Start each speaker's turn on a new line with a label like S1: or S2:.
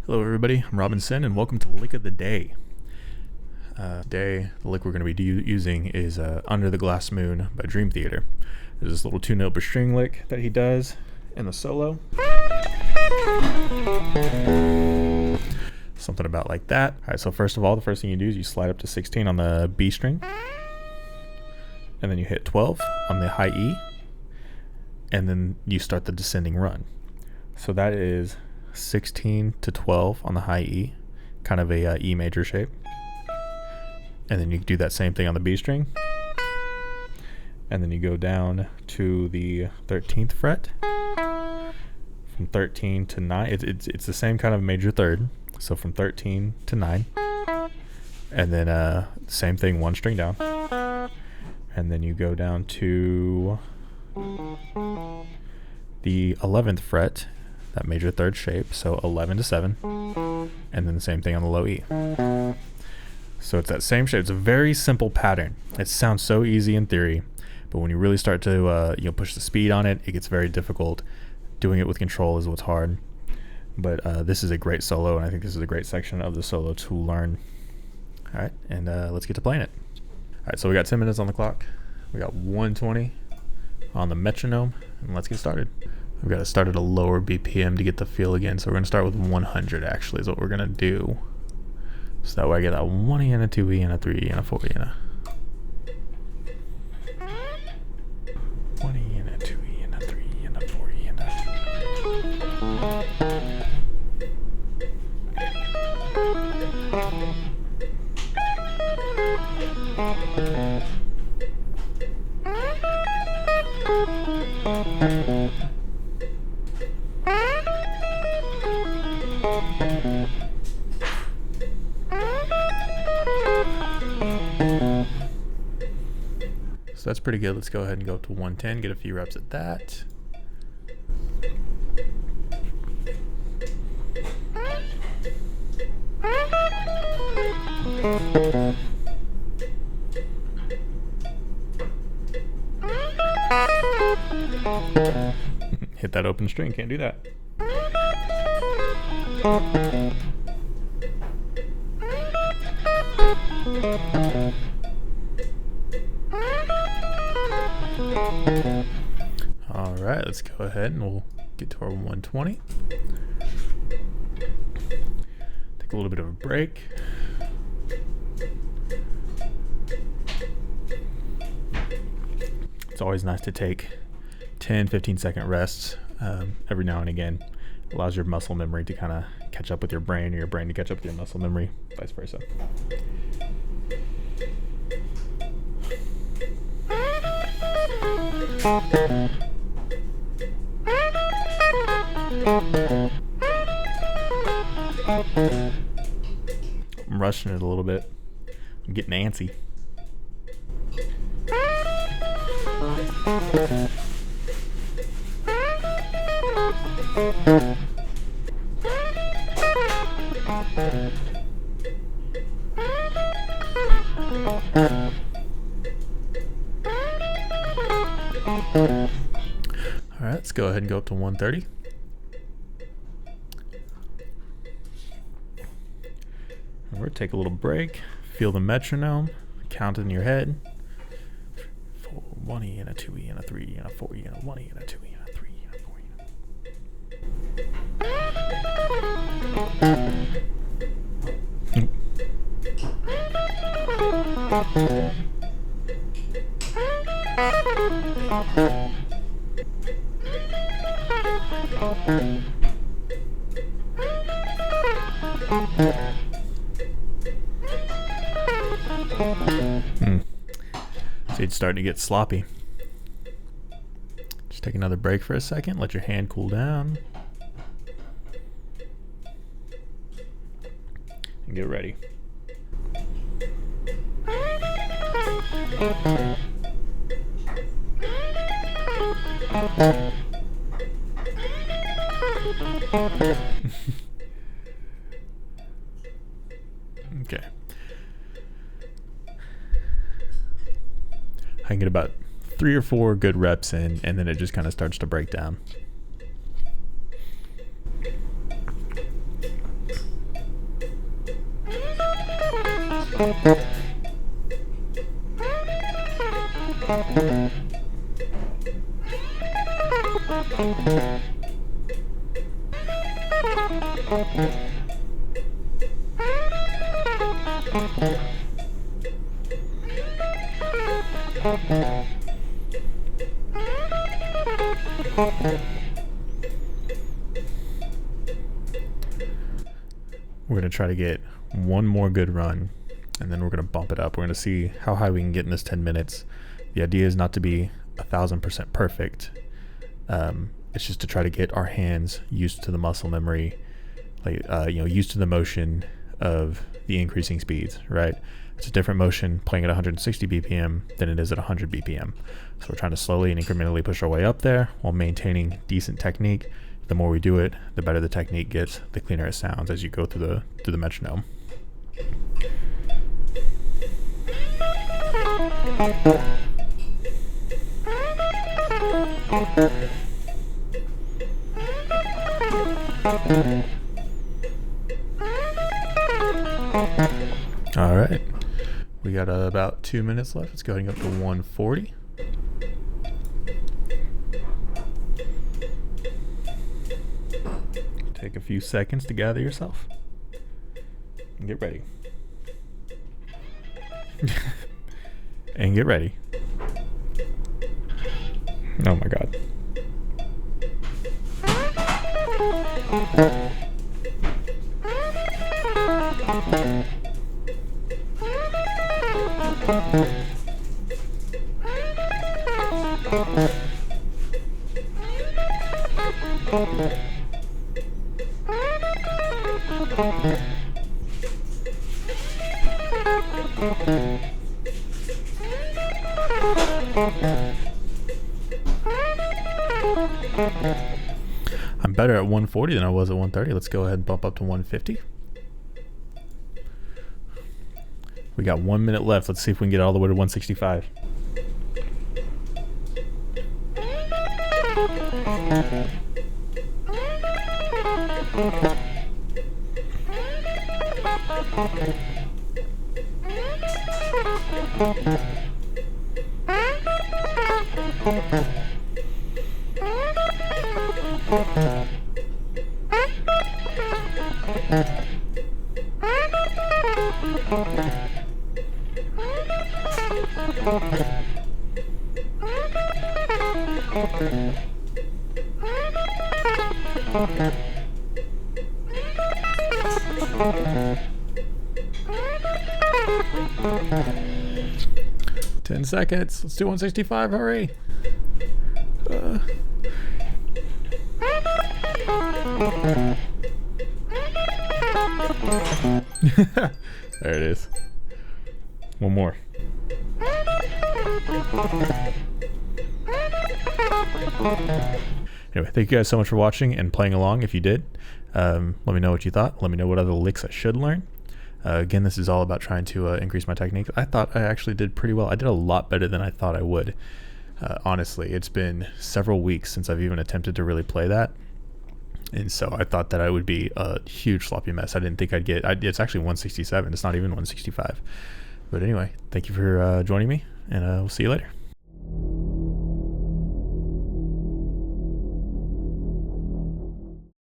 S1: Hello everybody, I'm Robinson and welcome to Lick of the Day. The lick we're going to be using is Under the Glass Moon by Dream Theater. There's this little 2-note string lick that he does in the solo. Something about like that. Alright, so first of all, the first thing you do is you slide up to 16 on the B string. And then you hit 12 on the high E. And then you start the descending run. So that is 16 to 12 on the high E, kind of a E major shape. And then you do that same thing on the B string. And then you go down to the 13th fret. From 13 to 9, it's the same kind of major third. So from 13 to 9. And then same thing, one string down. And then you go down to the 11th fret, that major third shape, so 11 to 7, and then the same thing on the low E. So it's that same shape. It's a very simple pattern. It sounds so easy in theory, but when you really start to push the speed on it, it gets very difficult. Doing it with control is what's hard. But this is a great solo, and I think this is a great section of the solo to learn. All right, and let's get to playing it. All right, so we got 10 minutes on the clock. We got 120 on the metronome, and let's get started. We've got to start at a lower BPM to get the feel again. So we're going to start with 100 actually is what we're going to do. So that way I get that 1E and a 2E and a 3E and a 4E and a 1E and a 2E and a 3E and a 4E and a So that's pretty good. Let's go ahead and go up to 110, get a few reps at that. Hit that open string, can't do that. All right, let's go ahead and we'll get to our 120. Take a little bit of a break. It's always nice to take 10-15 second rests every now and again. Allows your muscle memory to kind of catch up with your brain, or your brain to catch up with your muscle memory, vice versa. I'm rushing it a little bit. I'm getting antsy. All right, let's go ahead and go up to 130. And we'll take a little break. Feel the metronome. Count in your head. 1E and a 2E and a 3E and a 4E and a 1E and a 2E and a 3E and a 4E So it's starting to get sloppy. Just take another break for a second. Let your hand cool down. And get ready. Okay. I can get about 3 or 4 good reps in, and then it just kind of starts to break down. We're going to try to get one more good run, and then we're going to bump it up. We're going to see how high we can get in this 10 minutes. The idea is not to be 1,000% perfect. It's just to try to get our hands used to the muscle memory, like used to the motion of the increasing speeds, right? It's a different motion playing at 160 BPM than it is at 100 BPM. So we're trying to slowly and incrementally push our way up there while maintaining decent technique. The more we do it, the better the technique gets, the cleaner it sounds as you go through the metronome. All right, we got about 2 minutes left. It's going up to 140. Take a few seconds to gather yourself and get ready. And get ready. Oh my God. I'm better at 140 than I was at 130. Let's go ahead and bump up to 150. We got 1 minute left. Let's see if we can get all the way to 165. Ten seconds. Let's do 165. Hurry. There it is. One more. Anyway, thank you guys so much for watching and playing along. If you did, let me know what you thought. Let me know what other licks I should learn. Again, this is all about trying to increase my technique. I thought I actually did pretty well. I did a lot better than I thought I would. Honestly, it's been several weeks since I've even attempted to really play that. And so I thought that I would be a huge sloppy mess. I didn't think I'd get, it's actually 167. It's not even 165. But anyway, thank you for joining me, and we'll see you later.